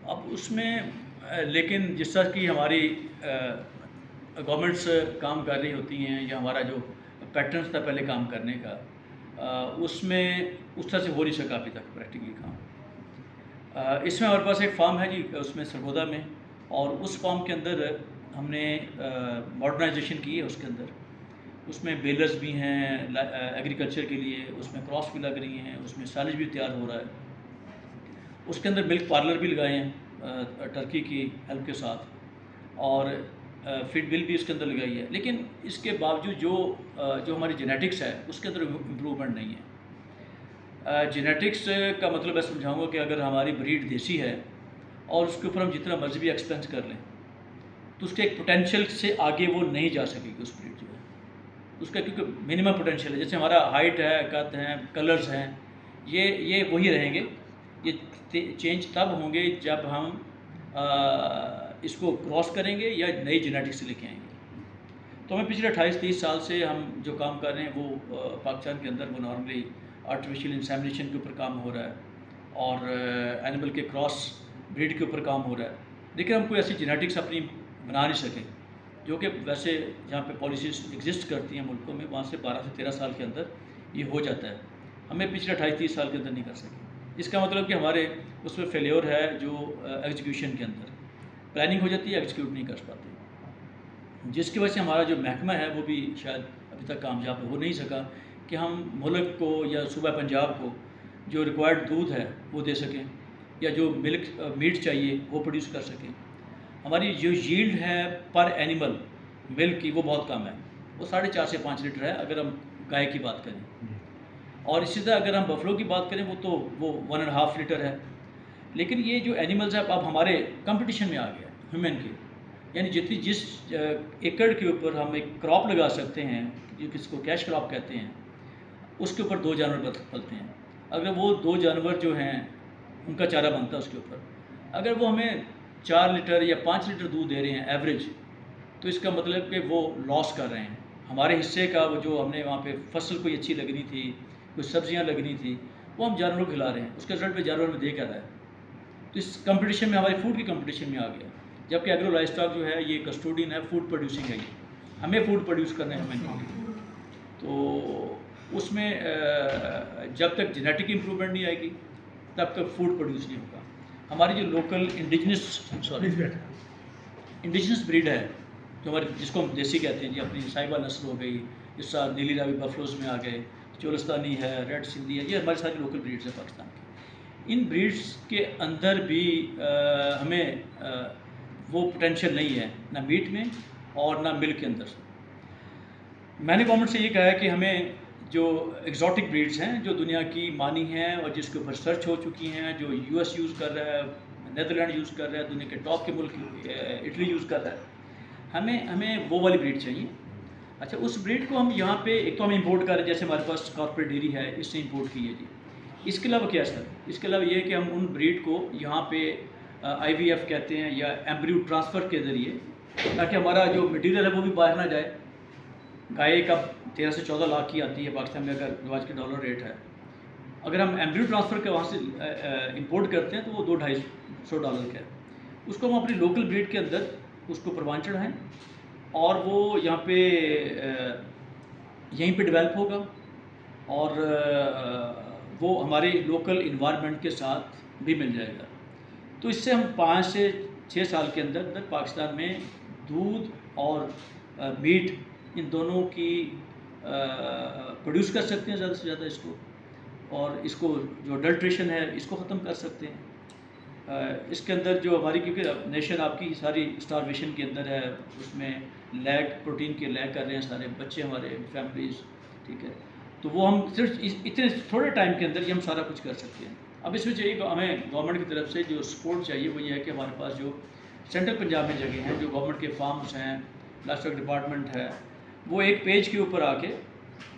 اب اس میں لیکن جس طرح کی ہماری گورنمنٹس کام کر رہی ہوتی ہیں یا ہمارا جو پیٹرنس تھا پہلے کام کرنے کا، اس میں اس طرح سے ہو نہیں سکا ابھی تک پریکٹیکلی کام۔ اس میں ہمارے پاس ایک فارم ہے جی، اس میں سرگودا میں، اور اس فارم کے اندر ہم نے ماڈرنائزیشن کی ہے۔ اس کے اندر اس میں بیلرز بھی ہیں ایگریکلچر کے لیے، اس میں کراس بھی لگ رہی ہیں، اس میں سائلج بھی تیار ہو رہا ہے، اس کے اندر ملک پارلر بھی لگائے ہیں ٹرکی کی ہیلپ کے ساتھ، اور فیڈ مل بھی اس کے اندر لگائی ہے۔ لیکن اس کے باوجود جو ہماری جینیٹکس ہے اس کے اندر امپروومنٹ نہیں ہے۔ جینیٹکس کا مطلب میں سمجھاؤں گا کہ اگر ہماری بریڈ دیسی ہے اور اس کے اوپر ہم جتنا مرضی بھی ایکسپینس کر لیں تو اس کے ایک پوٹینشیل سے آگے وہ نہیں جا سکے گی۔ اس بریڈ جو ہے اس کا کیونکہ منیمم پوٹینشیل ہے، جیسے ہمارا ہائٹ ہے، قد ہیں، کلرز ہیں، یہ وہی رہیں گے۔ یہ چینج تب ہوں گے جب ہم اس کو کراس کریں گے یا نئی جینیٹک سے لے کے آئیں گے۔ تو ہمیں پچھلے 28-30 سال سے ہم جو کام کر رہے ہیں وہ پاکستان کے اندر وہ نارملی آرٹیفیشیل انسیمنیشن کے اوپر کام ہو رہا ہے اور اینیمل کے کراس بریڈ کے اوپر کام ہو رہا ہے۔ لیکن ہم کوئی ایسی جینیٹکس اپنی بنا نہیں سکے جو کہ ویسے جہاں پہ پالیسیز ایگزسٹ کرتی ہیں ملکوں میں، وہاں سے 12 سے 13 سال کے اندر یہ ہو جاتا ہے۔ ہمیں پچھلے 28-30 سال کے اندر نہیں کر سکے۔ اس کا مطلب کہ ہمارے اس میں فیلیور ہے جو ایگزیکیوشن کے اندر پلاننگ ہو جاتی ہے، ایگزیکیوٹ نہیں کر پاتے، جس کی وجہ سے ہمارا جو محکمہ ہے وہ بھی شاید ابھی تک کامیاب ہو نہیں سکا کہ ہم ملک کو یا صوبہ پنجاب کو جو ریکوائرڈ دودھ ہے وہ دے سکیں یا جو میٹ چاہیے وہ پروڈیوس کر سکیں۔ ہماری جو ییلڈ ہے پر اینیمل ملک کی وہ بہت کم ہے، وہ 4.5 سے 5 لیٹر ہے اگر ہم گائے کی بات کریں، اور اسی طرح اگر ہم بفلو کی بات کریں وہ 1.5 لیٹر ہے۔ لیکن یہ جو اینیملز ہیں اب ہمارے کمپٹیشن میں آ گیا ہیومن کے، یعنی جس ایکڑ کے اوپر ہم ایک کراپ لگا سکتے ہیں جس کو کیش کراپ کہتے ہیں، اس کے اوپر 2 جانور پلتے ہیں۔ اگر وہ 2 جانور جو ہیں ان کا چارہ بنتا ہے اس کے اوپر، اگر وہ ہمیں 4 لیٹر یا 5 لیٹر دودھ دے رہے ہیں ایوریج، تو اس کا مطلب کہ وہ لاس کر رہے ہیں۔ ہمارے حصے کا وہ جو ہم نے وہاں پہ فصل کوئی اچھی لگنی تھی، کوئی سبزیاں لگنی تھی، وہ ہم جانوروں کو کھلا رہے ہیں، اس کے رزلٹ پہ جانور میں دے کر رہا ہے۔ تو اس کمپٹیشن میں ہماری فوڈ کی کمپٹیشن میں آ گیا، جبکہ ایگرو لائف اسٹاک جو ہے یہ کسٹوڈین ہے، فوڈ پروڈیوسنگ ہے، یہ ہمیں فوڈ پروڈیوس کرنا ہے ہمیں۔ تو اس میں جب تک جینیٹک امپروومنٹ نہیں آئے گی تب تک فوڈ پروڈیوس نہیں ہوگا۔ ہماری جو لوکل انڈیجنس بریڈ ہے جو ہماری جس کو ہم دیسی کہتے ہیں جی، اپنی صاحبہ نسل ہو گئی، جس طرح نیلی راوی بفلوز میں آ گئے، چولستانی ہے، ریڈ سندھی ہے، یہ ہماری ساری لوکل بریڈز ہیں پاکستان کی۔ ان بریڈز کے اندر بھی ہمیں وہ پوٹینشیل نہیں ہے، نہ میٹ میں اور نہ ملک کے اندر۔ میں نے گورنمنٹ سے یہ کہا ہے کہ ہمیں جو ایگزاٹک بریڈز ہیں جو دنیا کی مانی ہیں اور جس کے اوپر سرچ ہو چکی ہیں، جو US یوز کر رہا ہے، نیدرلینڈ یوز کر رہا ہے، دنیا کے ٹاپ کے ملک اٹلی یوز کر رہا ہے، ہمیں وہ والی بریڈ چاہیے۔ اچھا، اس بریڈ کو ہم یہاں پہ ایک تو ہم امپورٹ کر رہے ہیں، جیسے ہمارے پاس کارپوریٹ ڈیری ہے، اس سے امپورٹ کی ہے جی۔ اس کے علاوہ کیا سر؟ اس کے علاوہ یہ ہے کہ ہم ان بریڈ کو یہاں پہ IVF کہتے ہیں یا ایمبریو ٹرانسفر کے ذریعے، تاکہ ہمارا جو مٹیریل ہے وہ بھی باہر نہ جائے۔ گائے کا 13 سے 14 لاکھ کی آتی ہے پاکستان میں اگر رواج کے ڈالر ریٹ ہے، اگر ہم ایمبریو ٹرانسفر کے وہاں سے امپورٹ کرتے ہیں تو وہ $200-250 کا ہے۔ اس کو ہم اپنی لوکل بریڈ کے اندر اس کو پروان چڑھائیں اور وہ یہاں پہ یہیں پہ ڈیولپ ہوگا اور وہ ہماری لوکل انوائرمنٹ کے ساتھ بھی مل جائے گا۔ تو اس سے ہم 5 سے 6 سال کے اندر پاکستان میں دودھ اور میٹ ان دونوں کی پروڈیوس کر سکتے ہیں زیادہ سے زیادہ اس کو، اور اس کو جو اڈلٹریشن ہے اس کو ختم کر سکتے ہیں۔ اس کے اندر جو ہماری کیونکہ نیشن آپ کی ساری اسٹارویشن کے اندر ہے، اس میں لیگ پروٹین کے لیگ کر رہے ہیں سارے بچے ہمارے فیملیز، ٹھیک ہے، تو وہ ہم صرف اتنے تھوڑے ٹائم کے اندر یہ ہم سارا کچھ کر سکتے ہیں۔ اب اس میں چاہیے ہمیں گورنمنٹ کی طرف سے جو سپورٹ چاہیے وہ یہ ہے کہ ہمارے پاس جو سینٹرل پنجاب میں جگہ ہیں، جو گورنمنٹ کے فارمز ہیں، لائف اسٹاک ڈپارٹمنٹ ہے، وہ ایک پیج کے اوپر آ کے،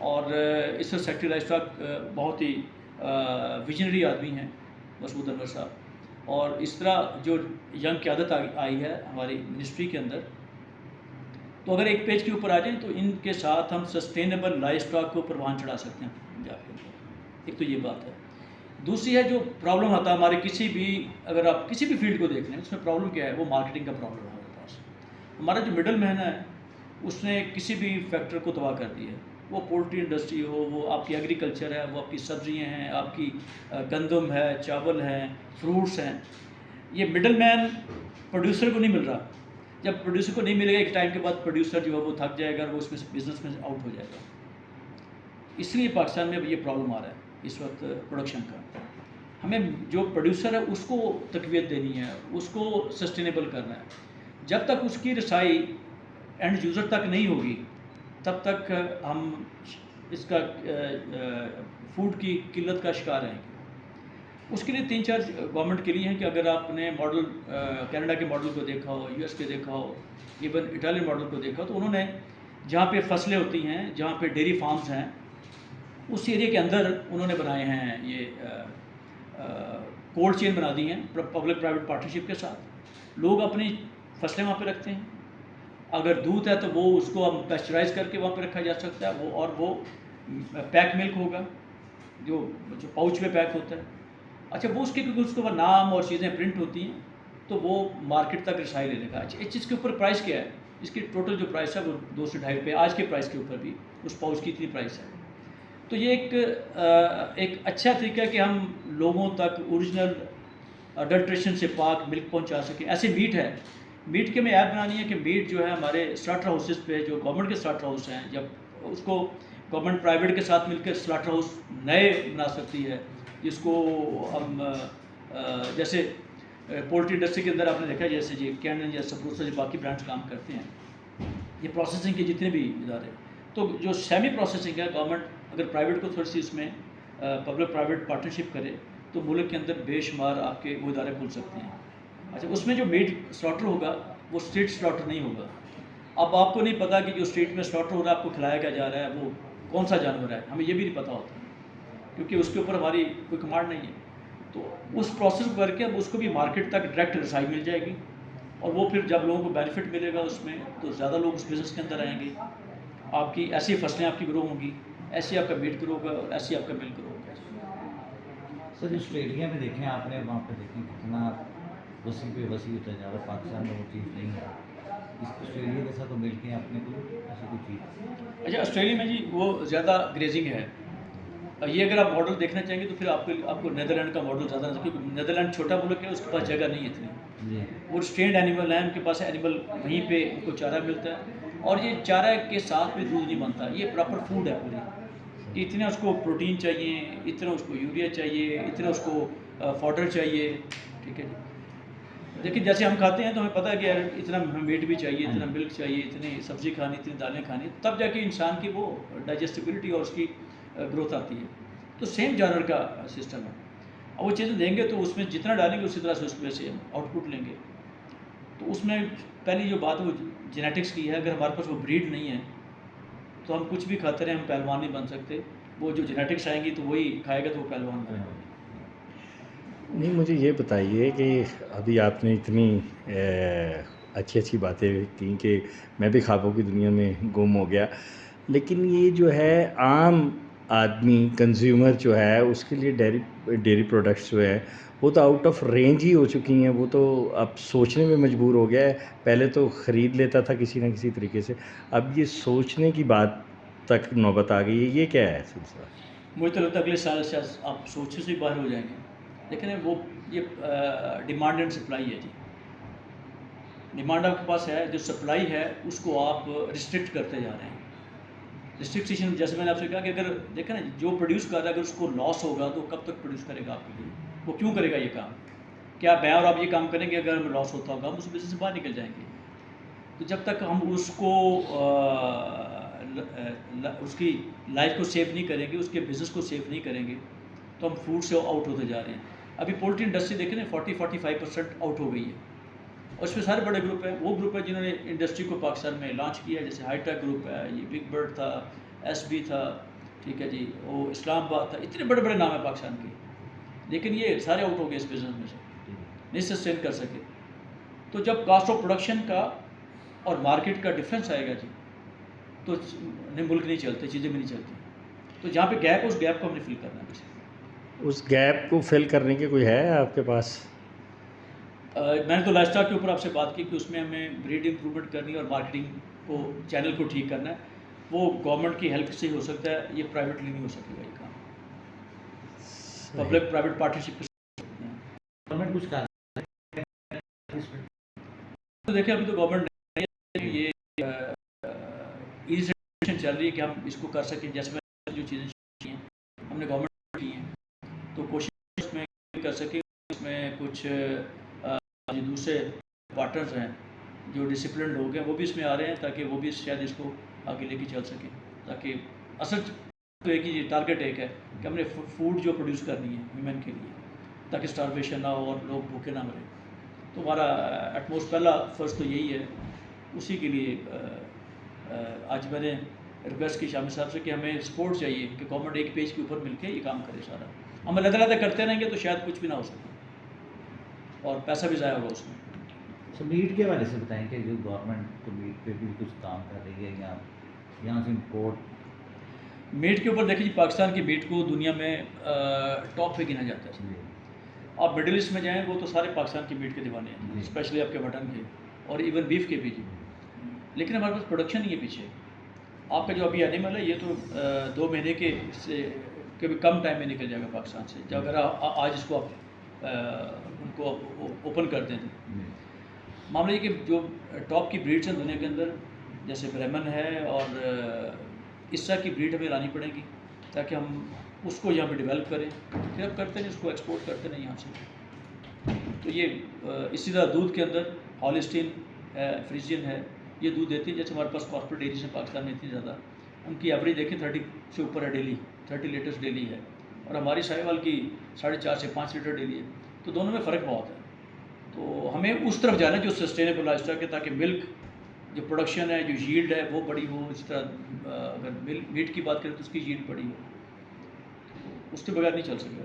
اور اس میں سیکٹری لائف اسٹاک بہت ہی ویژنری آدمی ہیں مسعود انور صاحب، اور اس طرح جو ینگ قیادت آئی ہے ہماری منسٹری کے اندر، تو اگر ایک پیج کے اوپر آ جائیں تو ان کے ساتھ ہم سسٹینیبل لائف اسٹاک کو پروان چڑھا سکتے ہیں پنجاب کے اندر۔ ایک تو یہ بات ہے۔ دوسری ہے جو پرابلم آتا ہے ہمارے کسی بھی، اگر آپ کسی بھی فیلڈ کو دیکھ لیں اس میں پرابلم کیا ہے، وہ مارکیٹنگ کا پرابلم ہے ہمارے پاس. ہمارا جو مڈل مین ہے اس نے کسی بھی فیکٹر کو تباہ کر دیا ہے. وہ پولٹری انڈسٹری ہو، وہ آپ کی ایگریکلچر ہے، وہ آپ کی سبزیاں ہیں، آپ کی گندم ہے، چاول ہیں، فروٹس ہیں. یہ مڈل مین پروڈیوسر کو نہیں مل رہا. جب پروڈیوسر کو نہیں ملے گا ایک ٹائم کے بعد پروڈیوسر جو ہے وہ تھک جائے گا اور وہ اس میں بزنس میں آؤٹ ہو جائے گا. اس لیے پاکستان میں اب یہ پرابلم آ رہا ہے اس وقت پروڈکشن کا. ہمیں جو پروڈیوسر ہے اس کو تقویت دینی ہے، اس کو سسٹینیبل کرنا ہے. جب تک اس کی رسائی اینڈ یوزر تک نہیں ہوگی تب تک ہم اس کا فوڈ کی قلت کا شکار رہیں گے. اس کے لیے 3-4 گورنمنٹ کے لیے ہیں کہ اگر آپ نے ماڈل کینیڈا کے ماڈل کو دیکھا ہو، US کے دیکھا ہو، ایون اٹالین ماڈل کو دیکھا ہو، تو انہوں نے جہاں پہ فصلیں ہوتی ہیں، جہاں پہ ڈیری فارمز ہیں، اس ایریا کے اندر انہوں نے بنائے ہیں یہ کولڈ چین بنا دی ہیں پبلک پرائیویٹ پارٹنرشپ کے ساتھ. لوگ اپنی فصلیں وہاں پہ رکھتے ہیں. اگر دودھ ہے تو وہ اس کو ہم پیسچرائز کر کے وہاں پہ رکھا جا سکتا ہے، وہ اور وہ پیک ملک ہوگا جو پاؤچ میں پیک ہوتا ہے. اچھا وہ اس کے کیونکہ اس کے اوپر نام اور چیزیں پرنٹ ہوتی ہیں تو وہ مارکیٹ تک رسائی لینے کا. اچھا اس چیز کے اوپر پرائس کیا ہے، اس کی ٹوٹل جو پرائس ہے وہ 2 سے 2.5 روپے آج کے پرائس کے اوپر بھی اس پاؤچ کی اتنی پرائس ہے. تو یہ ایک اچھا طریقہ ہے کہ ہم لوگوں تک اوریجنل اڈلٹریشن سے پاک ملک پہنچا سکیں. ایسے میٹ ہے، میٹ کے میں ایپ بنانی ہے کہ میٹ جو ہے ہمارے سلاٹر ہاؤسز پہ جو گورنمنٹ کے سلاٹر ہاؤس ہیں، جب اس کو گورنمنٹ پرائیویٹ کے ساتھ مل کر سلاٹر ہاؤس نئے بنا سکتی ہے، جس کو ہم جیسے پولٹری انڈسٹری کے اندر آپ نے دیکھا جیسے جی کینن یا سپروسا جو باقی برانڈس کام کرتے ہیں، یہ پروسیسنگ کے جتنے بھی ادارے. تو جو سیمی پروسیسنگ ہے گورنمنٹ اگر پرائیویٹ کو تھوڑی سی اس میں پبلک پرائیویٹ پارٹنرشپ کرے تو ملک کے اندر بے شمار آپ کے وہ ادارے کھل سکتے ہیں. اچھا اس میں جو میٹ سلاٹر ہوگا وہ اسٹریٹ سلاٹر نہیں ہوگا. اب آپ کو نہیں پتا کہ جو اسٹریٹ میں سلاٹر ہو رہا ہے آپ کو کھلایا کیا جا رہا ہے، وہ کون سا جانور ہے، ہمیں یہ بھی نہیں پتہ ہوتا کیونکہ اس کے اوپر ہماری کوئی کمانڈ نہیں ہے. تو اس پروسیس کو کر کے اب اس کو بھی مارکیٹ تک ڈائریکٹ رسائی مل جائے گی اور وہ پھر جب لوگوں کو بینیفٹ ملے گا اس میں تو زیادہ لوگ اس بزنس کے اندر آئیں گے. آپ کی ایسی فصلیں آپ کی گرو ہوں گی، ایسی آپ کا میٹ گرو ہوگا اور ایسی آپ کا ملک گرو ہوگا. سر آسٹریلیا میں دیکھیں آپ نے، وہاں پہ دیکھیں کتنا وسیع پہ وسیع ہوتا جا رہا ہے. پاکستان میں وہ چیز نہیں ہے. اس آسٹریلیا کے ساتھ مل کے آپ نے کوئی ایسی کوئی چیز؟ اچھا آسٹریلیا میں جی وہ زیادہ گریزنگ ہے. یہ اگر آپ ماڈل دیکھنا چاہیں گے تو پھر آپ کو نیدرلینڈ کا ماڈل زیادہ نظر، کیونکہ نیدرلینڈ چھوٹا ملک ہے، اس کے پاس جگہ نہیں ہے اتنی. وہ اسٹرینڈ اینیمل ہیں، ان کے پاس اینیمل وہیں پہ ان کو چارہ ملتا ہے اور یہ چارہ کے ساتھ بھی دودھ نہیں بنتا. یہ پراپر فوڈ ہے پوری. اتنا اس کو پروٹین چاہیے، اتنا اس کو یوریا چاہیے، اتنا اس کو فوڈر چاہیے. ٹھیک ہے جی. لیکن جیسے ہم کھاتے ہیں تو ہمیں پتہ ہے کہ یار اتنا میٹ بھی چاہیے، اتنا ملک چاہیے، اتنی سبزی کھانی، اتنی دالیں کھانی، تب جا کے انسان کی وہ ڈائجسٹیبلٹی اور اس کی گروتھ آتی ہے. تو سیم جانور کا سسٹم ہے. اب وہ چیزیں دیں گے تو اس میں جتنا ڈالیں گے اسی طرح سے اس میں سے ہم آؤٹ پٹ لیں گے. تو اس میں پہلی جو بات وہ جینیٹکس کی ہے. اگر ہمارے پاس وہ بریڈ نہیں ہے تو ہم کچھ بھی کھاتے رہیں، ہم پہلوان نہیں بن سکتے. وہ جو جینیٹکس آئیں گی تو وہی کھائے گا تو وہ پہلوان بنے گا. نہیں مجھے یہ بتائیے کہ ابھی آپ نے اتنی اچھی باتیں کی کہ میں بھی خوابوں کی دنیا میں گم ہو گیا، لیکن یہ جو ہے عام آدمی کنزیومر جو ہے اس کے لیے ڈیری پروڈکٹس جو ہے وہ تو آؤٹ آف رینج ہی ہو چکی ہیں. وہ تو اب سوچنے میں مجبور ہو گیا ہے. پہلے تو خرید لیتا تھا کسی نہ کسی طریقے سے، اب یہ سوچنے کی بات تک نوبت آ گئی ہے. یہ کیا ہے سلسلہ؟ مجھے تو لگتا ہے اگلے سال شاید آپ سوچنے سے باہر ہو جائیں گے. لیکن وہ یہ ڈیمانڈ اینڈ سپلائی ہے جی. ڈیمانڈ آپ کے پاس ہے، جو سپلائی ہے اس کو آپ ریسٹرکٹ کرتے جا رہے ہیں. ریسٹرکشن جیسے میں نے آپ سے کہا کہ اگر دیکھیں نا جو پروڈیوس کر رہا ہے اگر اس کو لاس ہوگا تو کب تک پروڈیوس کرے گا آپ کے لیے؟ وہ کیوں کرے گا یہ کام؟ کیا میں اور آپ یہ کام کریں گے اگر ہمیں لاس ہوتا ہوگا ہم اس بزنس سے باہر نکل جائیں گے. تو جب تک ہم اس کو اس کی لائف کو سیو نہیں کریں گے، اس کے بزنس کو سیو نہیں کریں گے تو ہم فوڈ سے آؤٹ ہوتے جا رہے ہیں. ابھی پولٹری انڈسٹری دیکھیں نا 40-45% آؤٹ ہو گئی ہے اور اس میں سارے بڑے گروپ ہیں. وہ گروپ ہے جنہوں نے انڈسٹری کو پاکستان میں لانچ کیا ہے، جیسے ہائی ٹیک گروپ ہے، یہ بگ برڈ تھا، SB تھا، ٹھیک ہے جی، وہ اسلام آباد تھا. اتنے بڑے بڑے نام ہیں پاکستان کے، لیکن یہ سارے آؤٹ ہو گئے اس بزنس میں سے، نہیں سسٹین کر سکے. تو جب کاسٹ آف پروڈکشن کا اور مارکیٹ کا ڈفرینس آئے گا جی تو ملک نہیں چلتے، چیزیں بھی نہیں چلتی. تو جہاں پہ گیپ ہے اس گیپ کو ہم نے فل کرنا ہے. اس گیپ کو فل کرنے کے کوئی ہے آپ کے پاس؟ میں نے تو لائف اسٹاک کے اوپر آپ سے بات کی کہ اس میں ہمیں بریڈ امپرومنٹ کرنی ہے اور مارکیٹنگ کو چینل کو ٹھیک کرنا ہے. وہ گورنمنٹ کی ہیلپ سے ہی ہو سکتا ہے, یہ پرائیویٹلی نہیں ہو سکے گا یہ کام. Public private partnership. گورنمنٹ کچھ کر تو دیکھیں ابھی تو گورنمنٹ نے یہ ایزیشن چل رہی ہے کہ ہم اس کو کر سکیں. جیسے میں جو چیزیں کی ہیں ہم نے گورنمنٹ کی ہیں تو کوشش اس میں کر سکیں. اس میں کچھ جو دوسرے پارٹنرز ہیں جو ڈسپلن لوگ ہیں وہ بھی اس میں آ رہے ہیں تاکہ وہ بھی شاید اس کو آگے لے کے چل سکیں. تاکہ اصل تو ایک ہی ٹارگیٹ ایک ہے کہ ہم نے فوڈ جو پروڈیوس کرنی ہے ویمن کے لیے تاکہ اسٹارویشن نہ ہو اور لوگ بھوکے نہ مریں. تو ہمارا ایٹ موسٹ پہلا فرض تو یہی ہے. اسی کے لیے آج میں نے ریکویسٹ کی شامل صاحب سے کہ ہمیں سپورٹ چاہیے کہ گورنمنٹ ایک پیج کے اوپر مل کے یہ کام کرے سارا. ہم علیحدہ کرتے رہیں گے تو شاید کچھ بھی نہ ہو سکے اور پیسہ بھی ضائع ہوگا اس میں. میٹ کے حوالے سے بتائیں کہ جو گورنمنٹ تو میٹ پہ بھی کچھ کام کر رہی ہے یا یہاں سے امپورٹ. میٹ کے اوپر دیکھیں جی, پاکستان کی میٹ کو دنیا میں ٹاپ پہ گنا جاتا ہے. آپ مڈل ایسٹ میں جائیں وہ تو سارے پاکستان کی میٹ کے دیوانے ہیں, اسپیشلی آپ کے مٹن کے اور ایون بیف کے بھی. جی لیکن ہمارے پاس پروڈکشن نہیں ہے پیچھے. آپ کا جو ابھی اینیمل ہے یہ تو 2 مہینے کے سے کبھی کم ٹائم میں نکل جائے گا پاکستان سے. جو اگر آج اس کو آپ ان کو اوپن کر دیں تو معاملہ یہ کہ جو ٹاپ کی بریڈس ہیں دنیا کے اندر جیسے برہمن ہے اور اس طرح کی بریڈ ہمیں لانی پڑے گی تاکہ ہم اس کو یہاں پہ ڈیولپ کریں. پھر اب کرتے ہیں اس کو ایکسپورٹ کرتے ہیں یہاں سے. تو یہ اسی طرح دودھ کے اندر ہالسٹین ہے, فریزین ہے, یہ دودھ دیتی ہے. جیسے ہمارے پاس کارپوریٹ ڈیریز ہیں پاکستان میں اتنی زیادہ, ان کی ایوریج دیکھیں 30 سے اوپر ہے ڈیلی, 30 لیٹرس ڈیلی ہے اور ہماری ساہیوال کی 4.5 سے 5 لیٹر ڈیلی ہے. تو دونوں میں فرق بہت ہے. تو ہمیں اس طرف جانا ہے جو سسٹینیبل لائف اسٹائل ہے تاکہ ملک جو پروڈکشن ہے جو ییلڈ ہے وہ بڑی ہو. اس طرح اگر میٹ کی بات کریں تو اس کی ییلڈ بڑی ہو, اس کے بغیر نہیں چل سکے گا.